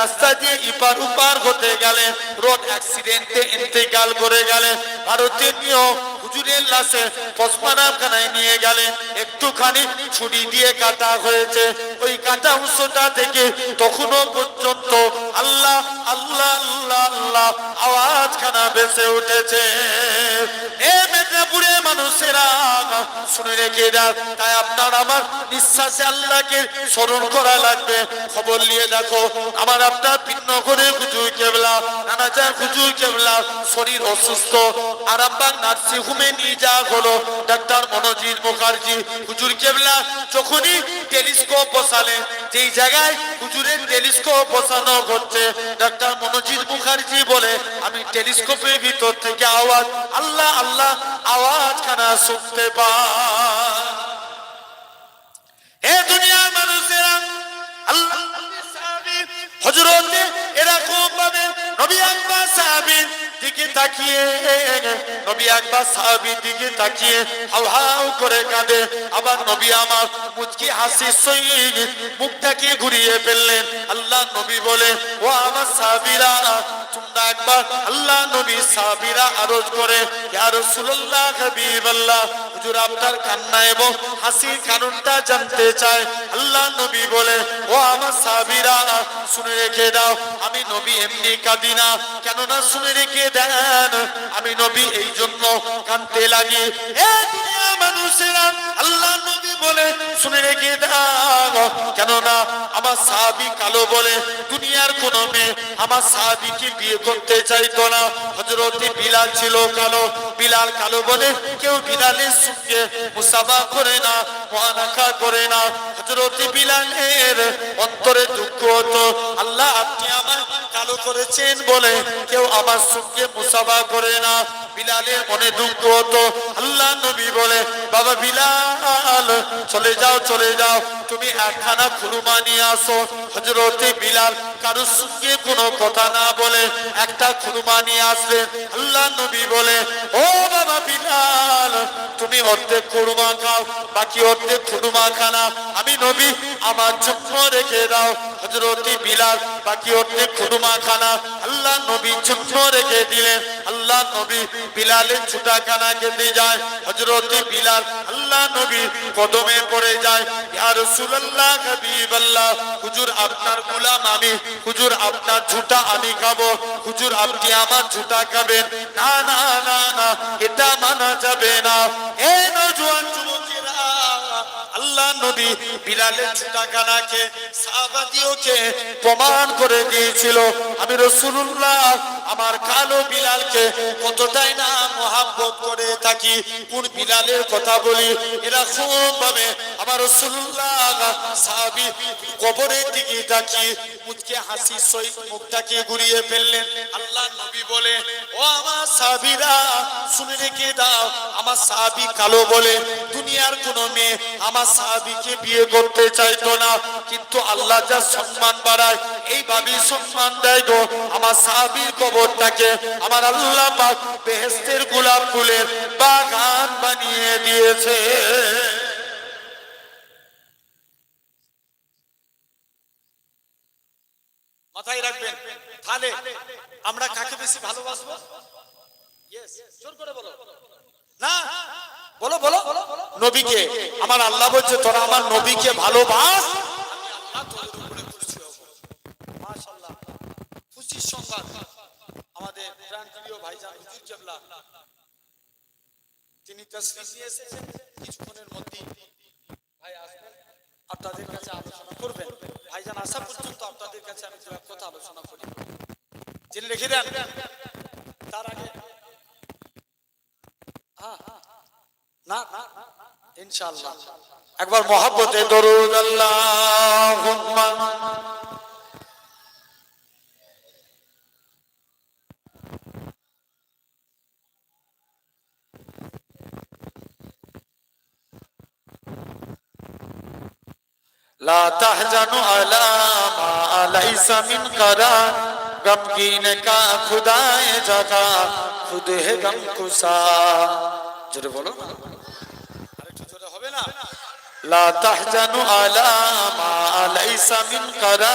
রাস্তা দিয়ে ইপার উপার হতে গেলে রোড অ্যাক্সিডেন্টে ইন্তেকাল করে গেলে ভারতের নিয়ম হুজুরের লাশে পশ্চিমাখানায় নিয়ে গেলে একটুখানি ছুরি দিয়ে কাটা হয়েছে। ওই কাটা অংশটা থেকে তখনও পর্যন্ত আল্লাহ আল্লাহ আল্লাহ আল্লাহ আওয়াজখানা ভেসে উঠেছে। এ মেদিনীপুরের মানুষেরা শুনে রেখে দাও, তাই আপনার আমার নিঃশ্বাসে আল্লাহকে স্মরণ করা লাগবে। খবর নিয়ে দেখো, আমার আপনার ভিন্ন করে হুজুর কেবলা নানাজান হুজুর কেবলা শরীর অসুস্থ, আরামবাগ নার্সিং হোমে নিয়ে যাওয়া হলো। ডাক্তার মনোজিৎ মুখার্জি হুজুর কেবলা যখনই টেলিস্কোপ বসালেন, যেই জায়গায় হুজুরের টেলিস্কোপ বসানো হচ্ছে, ডাক্তার মনোজিৎ মুখার্জি বলে আমি টেলিস্কোপের ভিতর থেকে আওয়াজ আল্লাহ আল্লাহ আওয়াজখানা শুনতে পাই। হে দুনিয়ার মানুষেরা, আল্লাহ হযরত এরকম ভাবে নবী আকবার সাহাবীর দিকে তাকিয়ে, নবী আকবার সাহাবীর দিকে তাকিয়ে হাউ হাউ করে কাঁদে। আবার নবী আমার মুচকি হাসি সহিত মুখটাকে ঘুরিয়ে ফেললেন। আল্লাহ নবী বলে, ও আমার সাহাবীরা, তোমরা একবার আল্লাহ নবী সাহাবীরা আরজ করে, ইয়া রাসূলুল্লাহ হাবিবাল্লাহ, হুজুর আপনার কান্না এবং হাসির কারণটা জানতে চায়। আল্লাহ নবী বলে, ও আমার সাহাবীরা শুনে রেখে দাও, আমি নবী এমনি কাঁদি না, কেননা শুনে রেখে দেন আমি নবী এই জন্য কাঁদতে লাগি। এ দুনিয়ার মানুষেরা, আল্লাহ নবী বলে শুনে রেখে দাও, কেননা আমার সাহাবী কালো বলে দুনিয়ার কোন মেয়ে আমার সাহাবীকে বিয়ে করতে চাইতো না। হযরত বিলাল ছিল কালো, বিলাল কালো বলে কেউ বিলালের সঙ্গে মুসাফা করে না, মুআনাকা করে না। হযরত বিলালের অন্তরে দুঃখ হতো, আল্লাহ আপনি আমার কালো করেছেন বলে কেউ আমার সঙ্গে মুসাফা করে না। বিলালের মনে দুঃখ হতো। আল্লাহ নবী বলে, বাবা বিলাল চলে যাও চলে যাও, তুমি একখানা খুরমা নিয়ে আসো। হযরত বিলাল কারোর সঙ্গে কোনো কথা না বলে একটা খুরমা নিয়ে আসলেন। আল্লাহ নবী বলে, ও বাবা বিলাল, তুমি অর্ধেক খুরমা খাও, বাকি অর্ধেক খুরমা খানা আমি নবী আমার জন্য রেখে দাও। হযরত বিলাল বাকি অর্ধেক খুরমা খানা আল্লাহ নবীর জন্য রেখে দিলেন। আল্লাহ নবী বিলালের ছুটা খানা খেতে যায়। হযরত বিলাল আল্লাহ নবীর কদমে পড়ে যায়, ইয়া রাসূলুল্লাহ হাবিবাল্লাহ, হুজুর আপনার গোলাম আমি, হুজুর আপনার ঝুটা আমি খাবো, হুজুর আপনি আমার ঝুটা খাবেন। না না না না, এটা মানা যাবে না। এ নওজোয়ান যুবকেরা, আল্লাহ নবী বিলালের ঝুটা খানাকে সাহাবাদিওকে প্রমাণ করে দিয়েছিল আমি রাসূলুল্লাহ আমার কালো বিলালকে কতটাই না মহব্বত করে থাকি। কোন বিলালের কথা বলি, এরকম ভাবে আমার রাসূলুল্লাহ সাহাবী কবরের দিকে তাকিয়ে মুচকে হাসি সহিত মুখটাকে ঘুরিয়ে ফেললেন। আল্লাহ নবী বলে, ও আমার সাহাবীরা শুনে রেখে দাও, আমার সাহাবী কালো বলে দুনিয়ার কোন মেয়ে আমার সাহাবীকে বিয়ে করতে চাইতো না, কিন্তু আল্লাহ যা সম্মান বাড়ায় এইভাবেই সম্মান দেয় গো। আমার সাহাবীর কবরটাকে আমার আল্লাহ পাক বেহেশতের গোলাপ ফুলের বাগান বানিয়ে দিয়েছে। মাথায় রাখবেন, তাহলে আমরা কাকে বেশি ভালোবাসবো? জোর করে বলো না, বলো বলো নবীকে। আমার আল্লাহ বলছে, তোরা আমার নবীকে ভালোবাস, মাশাআল্লাহ। খুশির সংবাদ, আমাদের প্রাণপ্রিয় ভাইজান হুজুর কেবলা তিনি তাশরীফ নিয়ে এসেছেন। কিছুক্ষণের মধ্যেই ভাই আসবেন, আপনাদের কাছে আলোচনা করবেন। ভাইজান আসা পর্যন্ত আপনাদের কাছে আমি দু এক কথা আলোচনা করি, জেনে রেখে দেন। তার আগে না ইনশাআল্লাহ একবার মহব্বতে দরুদ আল্লাহুম্মা লা তাহজানু আলা মা লাইসা মিন করা, গমগীন কা খুদায়ে জাগা খুদ হে গম কুসা। জোরে বলো, আরেকটু জোরে হবে না? লা তাহজানু আলা মা লাইসা মিন করা।